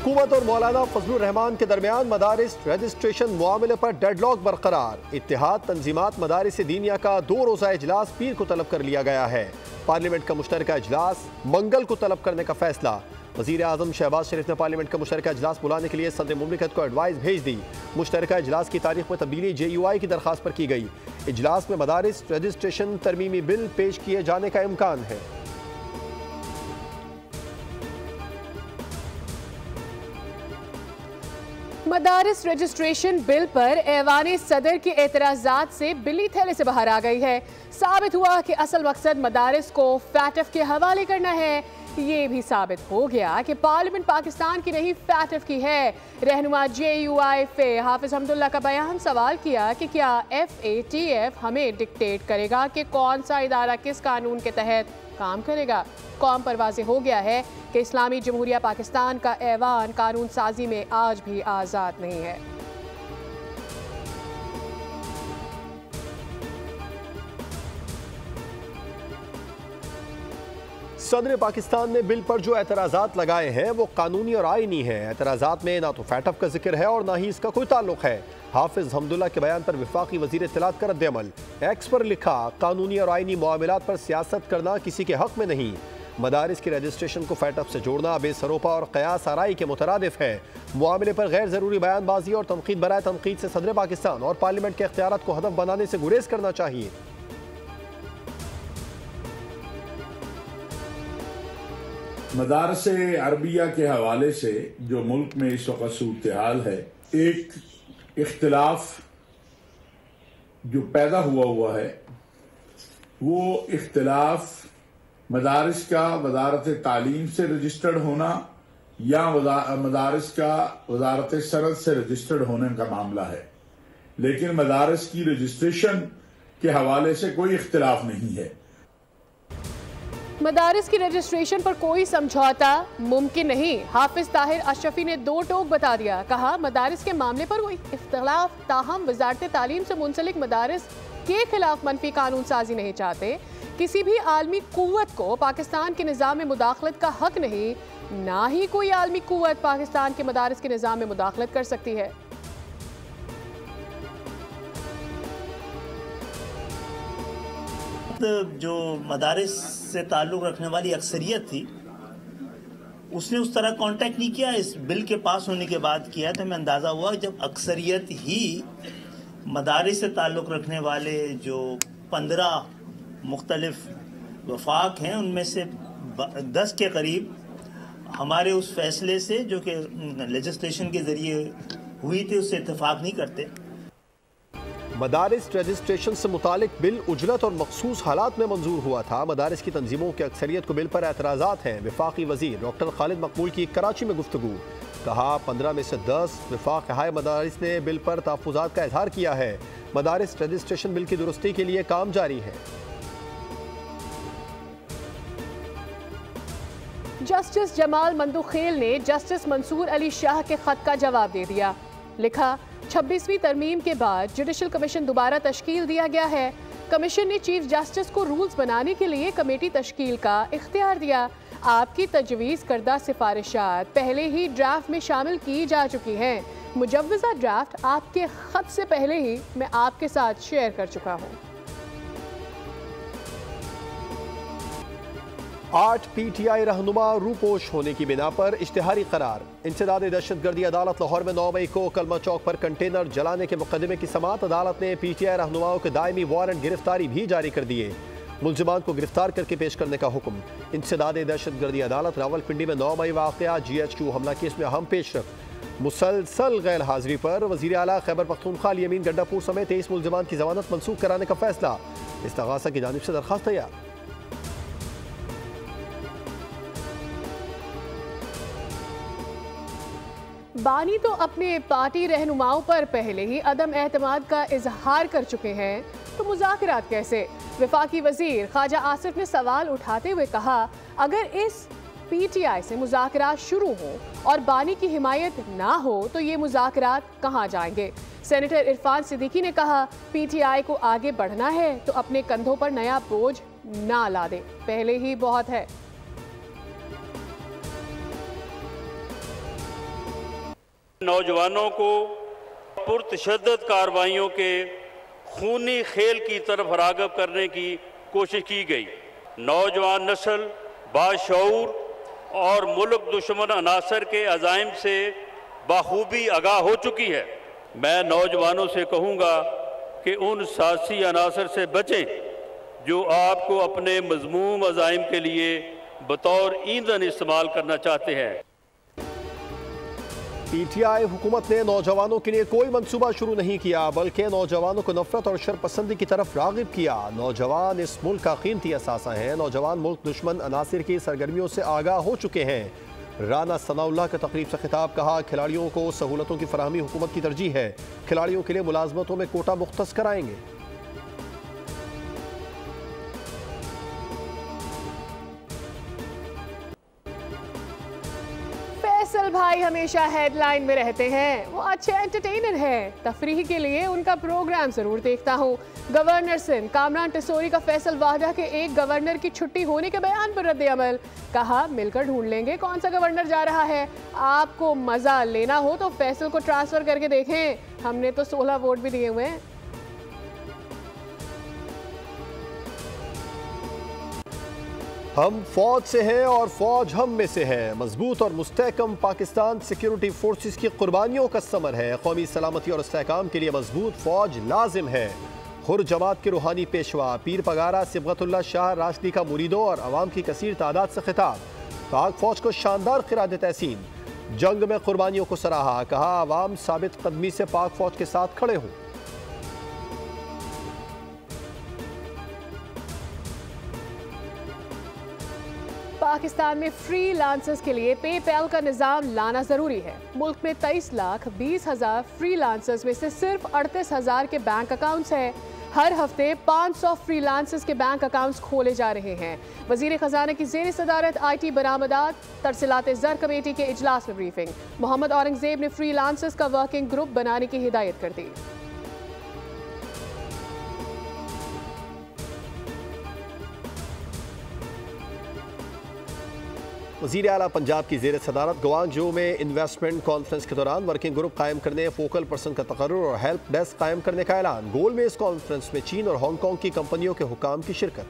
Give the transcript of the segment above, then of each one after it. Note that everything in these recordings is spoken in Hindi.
हुकूमत और मौलाना फजलुर रहमान के दरमियान मदारिस रजिस्ट्रेशन मामले पर डेडलॉक बरकरार। इत्तेहाद तंजीमात मदारिस दीनिया का 2 रोज़ा इजलास पीर को तलब कर लिया गया है। पार्लियामेंट का मुश्तरका इजलास मंगल को तलब करने का फैसला। वज़ीर आज़म शहबाज शरीफ ने पार्लियामेंट का मुश्तरका इजलास बुलाने के लिए सदर मुमलिकत को एडवाइस भेज दी। मुश्तरका इजलास की तारीख में तब्दीली JUI की दरख्वास्त पर की गई। इजलास में मदारिस रजिस्ट्रेशन तरमीमी बिल पेश किए जाने का इम्कान है। मदारिस रजिस्ट्रेशन बिल पर ऐवान सदर के एतराज़ात से बिल्ली थैले से बाहर आ गई है। साबित हुआ कि असल मकसद मदारिस को फैटफ के हवाले करना है। ये भी साबित हो गया कि पार्लियामेंट पाकिस्तान की नहीं फैटफ की है। रहनुमा JUI फे हाफिज हमदुल्ला का बयान सवाल किया कि क्या FATF हमें डिक्टेट करेगा कि कौन सा इदारा किस कानून के तहत काम करेगा। कौम पर वाज़ेह हो गया है कि इस्लामी जमहूरिया पाकिस्तान का ऐवान कानून साजी में आज भी आज़ाद नहीं है। सदर पाकिस्तान ने बिल पर जो एतराज़ात लगाए हैं वो कानूनी और आईनी है। एतराज़ात में ना तो फैटफ का जिक्र है और ना ही इसका कोई ताल्लुक है। हाफिज हमदुल्ला के बयान पर वफाकी वज़ीर इत्तलात का रद्द-ए-अमल। एक्स पर लिखा, कानूनी और आईनी मामलात पर सियासत करना किसी के हक में नहीं। मदारिस की रजिस्ट्रेशन को फैटफ से जोड़ना बेसरोपा और क़यास आराई के मुतरादिफ है। मामले पर गैर ज़रूरी बयानबाजी और तनकीद बराए तनकीद से सदर पाकिस्तान और पार्लियामेंट के इख्तियारात को हदफ बनाने से गुरेज करना चाहिए। मदारस अरबिया के हवाले से जो मुल्क में इस वक्त सूरत हाल है, एक इख्तिलाफ जो पैदा हुआ है, वो इख्तिलाफ मदारिस का वजारत तालीम से रजिस्टर्ड होना या मदारिस का वजारत सनद से रजिस्टर्ड होने का मामला है। लेकिन मदारिस की रजिस्ट्रेशन के हवाले से कोई इख्तिलाफ नहीं है। मदारिस की रजिस्ट्रेशन पर कोई समझौता मुमकिन नहीं। हाफिज ताहिर अशरफी ने 2 टोक बता दिया। कहा, मदारिस के मामले पर कोई इख्तिलाफ, ताहम वजारत तालीम से मुंसलिक मदारिस के खिलाफ मनफी कानून साजी नहीं चाहते। किसी भी आलमी कुव्वत को पाकिस्तान के निज़ाम में मुदाखलत का हक नहीं, ना ही कोई आलमी कुव्वत पाकिस्तान के मदारिस के निज़ाम में मुदाखलत कर सकती है। जो मदारिस से ताल्लुक़ रखने वाली अक्सरियत थी, उसने उस तरह कांटेक्ट नहीं किया। इस बिल के पास होने के बाद किया तो हमें अंदाज़ा हुआ जब अक्सरियत ही मदारिस से ताल्लुक़ रखने वाले जो 15 मुख्तलिफ वफाक हैं, उनमें से 10 के करीब हमारे उस फैसले से जो कि लेजिस्लेशन के ज़रिए हुई थी उससे इत्तेफाक नहीं करते। मदारिस रजिस्ट्रेशन से मुतालिक बिल उजरत और मखसूस हालात में मंजूर हुआ था। मदारिस की तंजीमों की अक्सरियत को बिल पर एतराज़ात हैं। वफाकी वज़ीर डॉक्टर खालिद मकबूल की कराची में गुफ्तगू। कहा, 15 में से 10 वफाक हाय मदारिस ने बिल पर तहफ़्फ़ुज़ात का इजहार किया है। मदारिस रजिस्ट्रेशन बिल की दुरुस्ती के लिए काम जारी है। जस्टिस जमाल मंदुखेल ने जस्टिस मंसूर अली शाह के खत का जवाब दे दिया। लिखा, 26वीं तरमीम के बाद जुडिशल कमीशन दोबारा तश्कील दिया गया है। कमीशन ने चीफ जस्टिस को रूल्स बनाने के लिए कमेटी तश्कील का इख्तियार दिया। आपकी तजवीज़ करदा सिफारिशात पहले ही ड्राफ्ट में शामिल की जा चुकी हैं। मुजव्वज़ा ड्राफ्ट आपके खत से पहले ही मैं आपके साथ शेयर कर चुका हूँ। 8 PTI रहनुमा रूपोश होने की बिना पर इश्तिहारी करार। इंसदाद दहशतगर्दी अदालत लाहौर में 9 मई को कलमा चौक पर कंटेनर जलाने के मुकदमे की समाअत अदालत ने PTI रहनुमाओं के दायमी वारंट गिरफ्तारी भी जारी कर दिए। मुल्जिमान को गिरफ्तार करके पेश करने का हुक्म। इंसदाद दहशतगर्दी अदालत रावलपिंडी में 9 मई वाक़या GHQ हमला केस में अहम पेशरफ। मुसलसल गैर हाजिरी पर वज़ीर आला खैबर पख्तूनख्वा अली अमीन गंडापुर समेत 23 मुल्जिमान की जमानत मनसूख कराने का फैसला। इस्तग़ासा की जानिब से दरख्वास्त तैयार। बानी तो अपने पार्टी रहनुमाओं पर पहले ही अदम एतमाद का इजहार कर चुके हैं, तो मुज़ाकरात कैसे? वफाकी वज़ीर ख्वाजा आसिफ ने सवाल उठाते हुए कहा, अगर इस PTI से मुज़ाकरात शुरू हो और बानी की हिमायत ना हो तो ये मुज़ाकरात कहाँ जाएंगे? सेनेटर इरफान सिद्दीकी ने कहा, PTI को आगे बढ़ना है तो अपने कंधों पर नया बोझ ना ला दे, पहले ही बहुत है। नौजवानों को पुरतशद्दद कार्रवाइयों के खूनी खेल की तरफ राग़िब करने की कोशिश की गई। नौजवान नस्ल बाशऊर और मुल्क दुश्मन अनासर के अज़ाइम से बाखूबी आगाह हो चुकी है। मैं नौजवानों से कहूँगा कि उन सियासी अनासर से बचें जो आपको अपने मज़मूम अज़ाइम के लिए बतौर ईंधन इस्तेमाल करना चाहते हैं। पीटीआई हुकूमत ने नौजवानों के लिए कोई मंसूबा शुरू नहीं किया, बल्कि नौजवानों को नफरत और शरपसंदी की तरफ राग़िब किया। नौजवान इस मुल्क का कीमती असासा है। नौजवान मुल्क दुश्मन अनासिर की सरगर्मियों से आगाह हो चुके हैं। राना सनाउल्लाह के तकरीब से खिताब कहा, खिलाड़ियों को सहूलतों की फराहमी हुकूमत की तरजीह है। खिलाड़ियों के लिए मुलाजमतों में कोटा मुख्तस कराएंगे। फैसल भाई हमेशा हेडलाइन में रहते हैं। वो अच्छे एंटरटेनर हैं। तफरीह के लिए उनका प्रोग्राम जरूर देखता हूँ। गवर्नर सिंध कामरान टिसोरी का फैसल वाहदा के एक गवर्नर की छुट्टी होने के बयान पर रद्द अमल। कहा, मिलकर ढूंढ लेंगे कौन सा गवर्नर जा रहा है। आपको मजा लेना हो तो फैसल को ट्रांसफर करके देखें। हमने तो 16 वोट भी दिए हुए हैं। हम फौज से हैं और फौज हम में से है। मजबूत और मुस्तहकम पाकिस्तान सिक्योरिटी फोर्सेस की कुर्बानियों का समर है। कौमी सलामती और इस्तेहकाम के लिए मजबूत फौज लाजिम है। हुर जमात के रूहानी पेशवा पीर पगारा सिबगतुल्लाह शाह राशदी का मुरीदों और अवाम की कसीर तादाद से खिताब। पाक फौज को शानदार खिराद तहसीन। जंग में कुर्बानियों को सराहा। कहा, अवाम साबित कदमी से पाक फौज के साथ खड़े हों। पाकिस्तान में फ्री लांसर्स के लिए पेपैल का निज़ाम लाना ज़रूरी है। मुल्क में 23,20,000 फ्री लांसर्स में से सिर्फ 38,000 के बैंक अकाउंट्स हैं। हर हफ्ते 500 फ्री लांसर्स के बैंक अकाउंट्स खोले जा रहे हैं। वज़ीर ख़जाना की ज़ेर सदारत IT बरामदात तरसीलात ज़र कमेटी के इजलास में ब्रीफिंग। मोहम्मद औरंगज़ेब ने फ्री लांसर्स का वर्किंग ग्रुप बनाने की हिदायत कर दी। वज़ीर आला पंजाब की ज़ेर सदारत गवांगजो में इन्वेस्टमेंट कॉन्फ्रेंस के दौरान वर्किंग ग्रुप कायम करने, फोकल पर्सन का तकर्रुर और हेल्प डेस्क कायम करने का ऐलान। गोल में इस कॉन्फ्रेंस में चीन और हांगकांग की कंपनियों के हुकाम की शिरकत।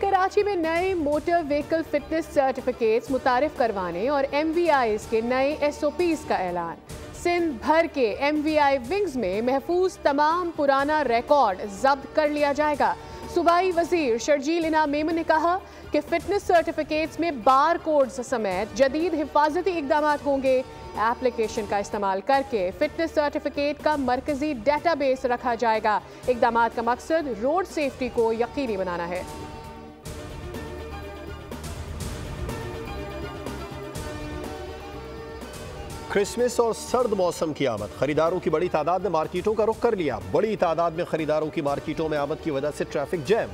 कराची में नए मोटर व्हीकल फिटनेस सर्टिफिकेट्स मुतारिफ करवाने और MVIs के नए SOPs का ऐलान। सिंध भर के MVI विंग्स में महफूज तमाम पुराना रिकॉर्ड जब्त कर लिया जाएगा। सूबाई वजीर शर्जील इनाम मेमन ने कहा कि फिटनेस सर्टिफिकेट्स में बार कोड्स समेत जदीद हिफाजती इकदाम होंगे। एप्लीकेशन का इस्तेमाल करके फिटनेस सर्टिफिकेट का मरकजी डेटाबेस रखा जाएगा। इकदाम का मकसद रोड सेफ्टी को यकीनी बनाना है। क्रिसमस और सर्द मौसम की आमद। खरीदारों की बड़ी तादाद ने मार्केटों का रुख कर लिया। बड़ी तादाद में खरीदारों की मार्केटों में आमद की वजह से traffic jam.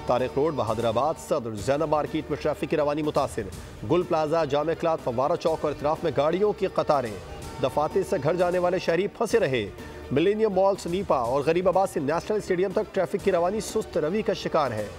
Tariq road, Bahadurabad, सदर, जैनब मार्केट में ट्रैफिक की रवानी मुतासिर। गुल प्लाजा, जामे क्लाथ, फवारा चौक और इतराफ में गाड़ियों की कतारें। दफातर से घर जाने वाले शहरी फंसे रहे। मिलेनियम मॉल, सनीपा और गरीबाबाद से नेशनल स्टेडियम तक ट्रैफिक की रवानी सुस्त रवि का शिकार है।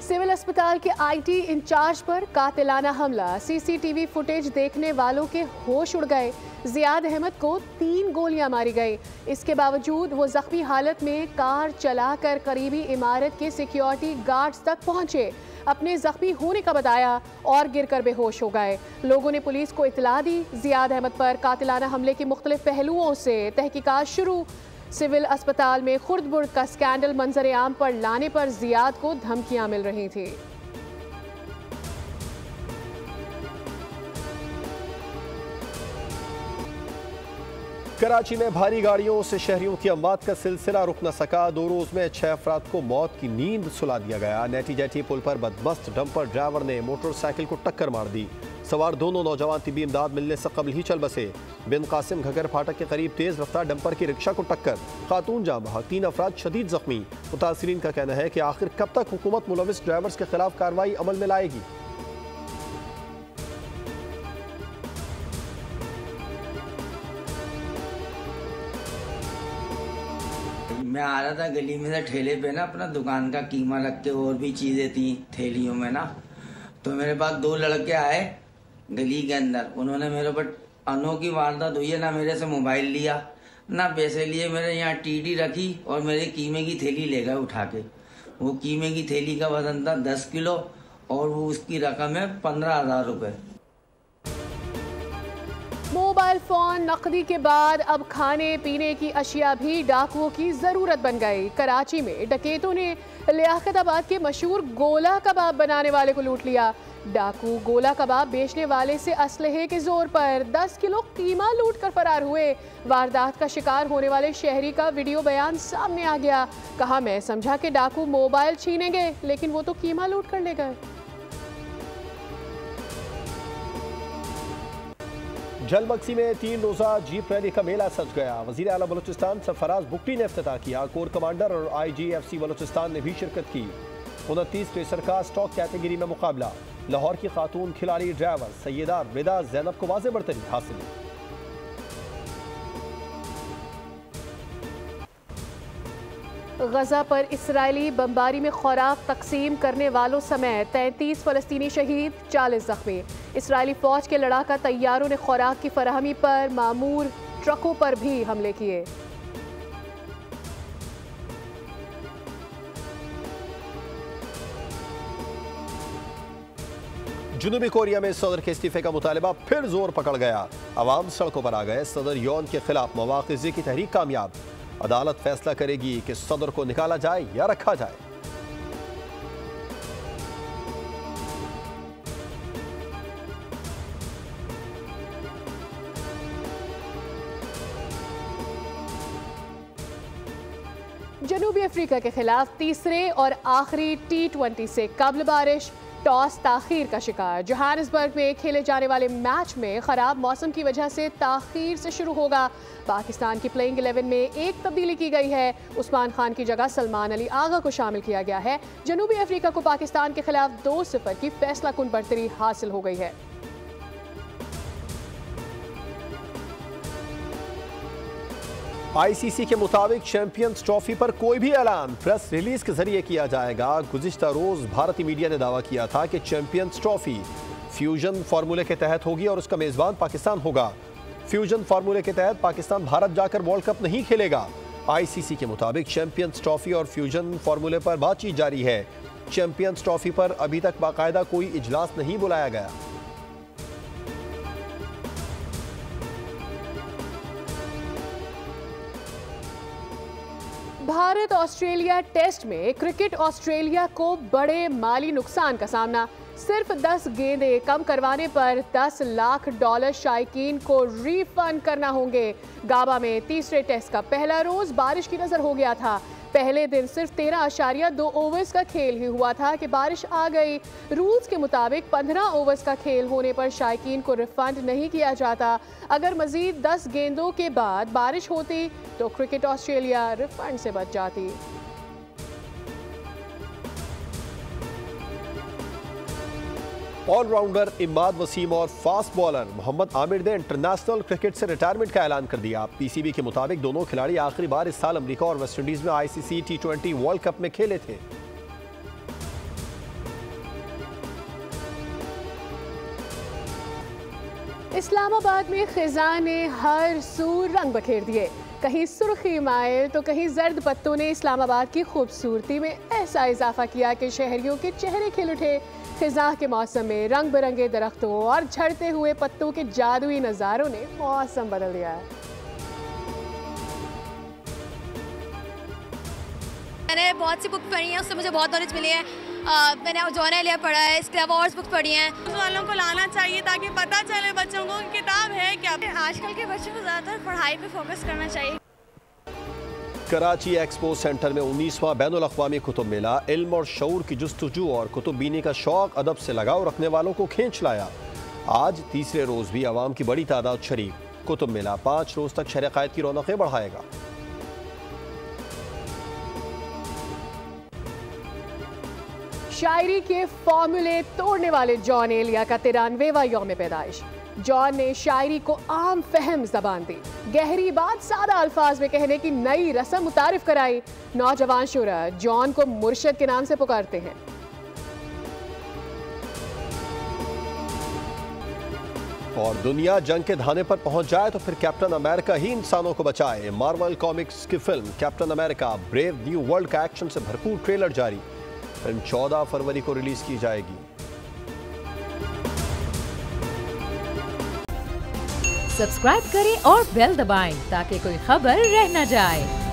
सिविल अस्पताल के IT इंचार्ज पर कातिलाना हमला। CCTV फुटेज देखने वालों के होश उड़ गए। जियाद अहमद को 3 गोलियां मारी गई। इसके बावजूद वो जख्मी हालत में कार चलाकर करीबी इमारत के सिक्योरिटी गार्ड्स तक पहुंचे। अपने जख्मी होने का बताया और गिरकर बेहोश हो गए। लोगों ने पुलिस को इतला दी। जियाद अहमद पर कातिलाना हमले के मुख्तलिफ पहलुओं से तहकीकात शुरू। सिविल अस्पताल में खुर्द बुर्द का स्कैंडल मंजर आम पर लाने पर जियाद को धमकियां मिल रही थी। कराची में भारी गाड़ियों से शहरियों की अमवात का सिलसिला रुक न सका। 2 रोज में 6 अफराद को मौत की नींद सुला दिया गया। नेटी जेटी पुल पर बदमस्त डंपर ड्राइवर ने मोटरसाइकिल को टक्कर मार दी। सवार दोनों नौजवान तिबी इमदाद मिलने से कबल ही चल बसे। बिन कासिम घगर फाटक के करीब तेज रफ्तार डंपर की रिक्शा को टक्कर, खातून जाँ बहक, 3 अफराद शदीद जख्मी। मुतासिरीन का कहना है कि आखिर कब तक हुकूमत मुलविस ड्राइवर्स के खिलाफ कार्रवाई अमल में लाएगी। मैं आ रहा था गली में से ठेले पे ना, अपना दुकान का कीमा रख के और भी चीजें थी थैलियों में ना, तो मेरे पास 2 लड़के आए गली के अंदर। उन्होंने मेरे ऊपर अनोखी वारदात हुई है, ना मेरे से मोबाइल लिया ना पैसे लिए, मेरे यहाँ टीडी रखी और मेरे कीमे की थैली ले गए उठा के। वो कीमे की थैली का वजन था 10 किलो और वो उसकी रकम है 15,000 रुपए। मोबाइल फोन, नकदी के बाद अब खाने पीने की अशिया भी डाकुओं की जरूरत बन गई। कराची में डकैतों ने लियाकताबाद के मशहूर गोला कबाब बनाने वाले को लूट लिया। डाकू गोला कबाब बेचने वाले से असलहे के जोर पर 10 किलो कीमा लूट कर फरार हुए। वारदात का शिकार होने वाले शहरी का वीडियो बयान सामने आ गया। कहा, मैं समझा कि डाकू मोबाइल छीनेंगे, लेकिन वो तो कीमा लूट कर ले गए। जलमक्सी में 3 रोजा जीप रैली का मेला सज गया। वजीर आला बलूचिस्तान सरफराज बुगटी ने इफ्तिताह किया। कोर कमांडर और IGFC बलूचिस्तान ने भी शिरकत की। 29 रेसर का स्टॉक कैटेगरी में मुकाबला। लाहौर की खातून खिलाड़ी ड्राइवर सैयदा रिदा जैनब को वाज़े बरतरी हासिल। गजा पर इसराइली बमबारी में खुराक तकसीम करने वालों समेत 33 फलस्तीनी शहीद, 40 जख्मी। इसराइली फौज के लड़ाका तैयारों ने खुराक की फराहमी पर मामूर ट्रकों पर भी हमले किए। जनूबी कोरिया में सदर के इस्तीफे का मुतालबा फिर जोर पकड़ गया। अवाम सड़कों पर आ गए। सदर यौन के खिलाफ मवाक़िज़े की तहरीक कामयाब। अदालत फैसला करेगी कि सदर को निकाला जाए या रखा जाए। जनूबी अफ्रीका के खिलाफ तीसरे और आखिरी T20 से कबल बारिश, टॉस ताखीर का शिकार। जोहानिसबर्ग में खेले जाने वाले मैच में खराब मौसम की वजह से ताखीर से शुरू होगा। पाकिस्तान की प्लेइंग 11 में एक तब्दीली की गई है। उस्मान खान की जगह सलमान अली आगा को शामिल किया गया है। जनूबी अफ्रीका को पाकिस्तान के खिलाफ 2-0 की फैसला कुन बढ़तरी हासिल हो गई है। ICC के मुताबिक चैंपियंस ट्रॉफी पर कोई भी ऐलान प्रेस रिलीज के जरिए किया जाएगा। गुज़िश्ता रोज भारतीय मीडिया ने दावा किया था कि चैंपियंस ट्रॉफी फ्यूजन फार्मूले के तहत होगी और उसका मेजबान पाकिस्तान होगा। फ्यूजन फार्मूले के तहत पाकिस्तान भारत जाकर वर्ल्ड कप नहीं खेलेगा। ICC के मुताबिक चैंपियंस ट्रॉफी और फ्यूजन फार्मूले पर बातचीत जारी है। चैंपियंस ट्रॉफी पर अभी तक बाकायदा कोई इजलास नहीं बुलाया गया। भारत ऑस्ट्रेलिया टेस्ट में क्रिकेट ऑस्ट्रेलिया को बड़े माली नुकसान का सामना। सिर्फ 10 गेंदें कम करवाने पर $10 लाख शायकीन को रिफंड करना होंगे। गाबा में तीसरे टेस्ट का पहला रोज बारिश की नजर हो गया था। पहले दिन सिर्फ 13.2 ओवर्स का खेल ही हुआ था कि बारिश आ गई। रूल्स के मुताबिक 15 ओवर्स का खेल होने पर शायकीन को रिफंड नहीं किया जाता। अगर मजीद 10 गेंदों के बाद बारिश होती तो क्रिकेट ऑस्ट्रेलिया रिफंड से बच जाती। ऑलराउंडर इमाद वसीम और फास्ट बॉलर मोहम्मद आमिर ने इंटरनेशनल क्रिकेट से रिटायरमेंट का ऐलान कर दिया। PCB के मुताबिक दोनों खिलाड़ी आखिरी बार इस साल अमेरिका और वेस्ट इंडीज में ICC T20 वर्ल्ड कप में खेले थे। इस्लामाबाद में खिज़ां ने हर सू रंग बखेर दिए। कहीं सुर्खी माइल तो कहीं जर्द पत्तों ने इस्लामाबाद की खूबसूरती में ऐसा इजाफा किया कि शहरियों के चेहरे खिल उठे। खिज़ां के मौसम में रंग बिरंगे दरख्तों और झड़ते हुए पत्तों के जादुई नज़ारों ने मौसम बदल दिया है। मैंने बहुत सी बुक पढ़ी हैं, उससे मुझे बहुत नॉलेज मिली है। मैंने जॉन एलिया पढ़ा है, इसके अलावा और बुक पढ़ी हैं। वालों को लाना चाहिए ताकि पता चले बच्चों को किताब है क्या। आजकल के बच्चों को ज़्यादातर पढ़ाई पे फोकस करना चाहिए। कराची एक्सपो सेंटर में 19वां बैनुल अक़वामी कुतुब मेला इल्म और शऊर की जुस्तजू और कुतुब बीनी का शौक अदब से लगाव रखने वालों को खींच लाया। आज तीसरे रोज भी आवाम की बड़ी तादाद शरीक। कुतुब मेला 5 रोज तक शहर क़ायद की रौनकें बढ़ाएगा। शायरी के फॉर्मूले तोड़ने वाले जॉन एलिया का 93वां यौम पैदाइश। जॉन ने शायरी को आम फहम जबान दी, गहरी बात सादा अल्फाज में कहने की नई रस्म मुतारिफ कराई। नौजवान शुरा जॉन को मुर्शद के नाम से पुकारते हैं। और दुनिया जंग के धाने पर पहुंच जाए तो फिर कैप्टन अमेरिका ही इंसानों को बचाए। मार्वल कॉमिक्स की film captain America brave new world का एक्शन से भरपूर ट्रेलर जारी। फिल्म 14 फरवरी को रिलीज की जाएगी। सब्सक्राइब करें और बेल दबाएं ताकि कोई खबर रह न जाए।